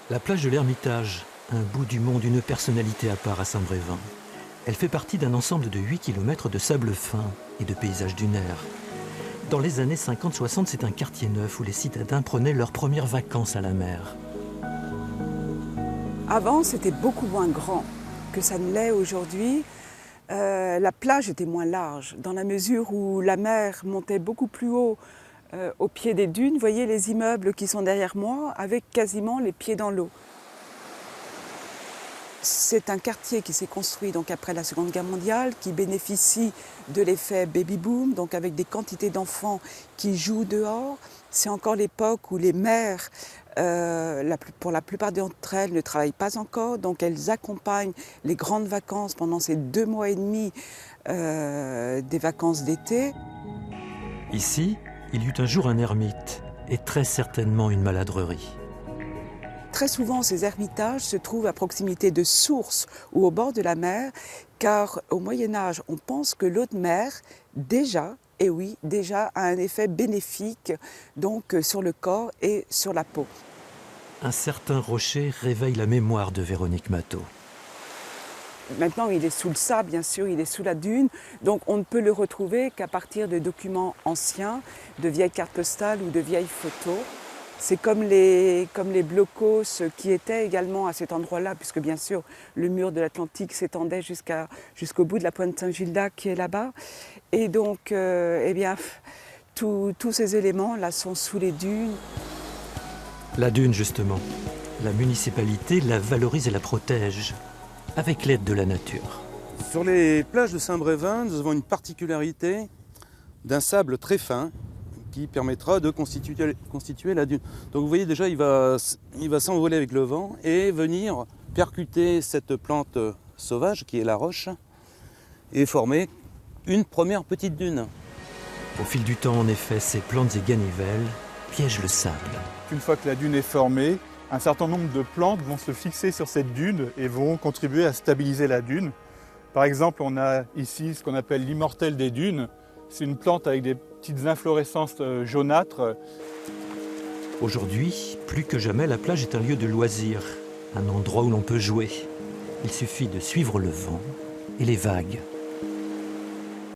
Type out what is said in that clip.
La plage de l'Ermitage, un bout du monde, une personnalité à part à Saint-Brévin. Elle fait partie d'un ensemble de 8 km de sable fin et de paysages dunaires. Dans les années 50-60, c'est un quartier neuf où les citadins prenaient leurs premières vacances à la mer. Avant, c'était beaucoup moins grand que ça ne l'est aujourd'hui. La plage était moins large, dans la mesure où la mer montait beaucoup plus haut au pied des dunes. Vous voyez les immeubles qui sont derrière moi, avec quasiment les pieds dans l'eau. C'est un quartier qui s'est construit donc après la Seconde Guerre mondiale, qui bénéficie de l'effet baby-boom, donc avec des quantités d'enfants qui jouent dehors. C'est encore l'époque où les mères, pour la plupart d'entre elles, ne travaillent pas encore, donc elles accompagnent les grandes vacances pendant ces 2 mois et demi des vacances d'été. Ici, il y eut un jour un ermite et très certainement une maladrerie. Très souvent, ces ermitages se trouvent à proximité de sources ou au bord de la mer, car au Moyen-Âge, on pense que l'eau de mer, déjà a un effet bénéfique donc, sur le corps et sur la peau. Un certain rocher réveille la mémoire de Véronique Matteau. Maintenant, il est sous le sable, bien sûr, il est sous la dune, donc on ne peut le retrouver qu'à partir de documents anciens, de vieilles cartes postales ou de vieilles photos. C'est comme les blocos qui étaient également à cet endroit-là, puisque bien sûr le mur de l'Atlantique s'étendait jusqu'au bout de la pointe Saint-Gildas qui est là-bas. Et donc, tous ces éléments-là sont sous les dunes. La dune, justement. La municipalité la valorise et la protège, avec l'aide de la nature. Sur les plages de Saint-Brévin, nous avons une particularité d'un sable très fin, qui permettra de constituer la dune. Donc vous voyez déjà, il va s'envoler avec le vent et venir percuter cette plante sauvage qui est la roche et former une première petite dune. Au fil du temps, en effet, ces plantes et ganivelles piègent le sable. Une fois que la dune est formée, un certain nombre de plantes vont se fixer sur cette dune et vont contribuer à stabiliser la dune. Par exemple, on a ici ce qu'on appelle l'immortel des dunes. C'est une plante avec des petites inflorescences jaunâtres. Aujourd'hui, plus que jamais, la plage est un lieu de loisir, un endroit où l'on peut jouer. Il suffit de suivre le vent et les vagues.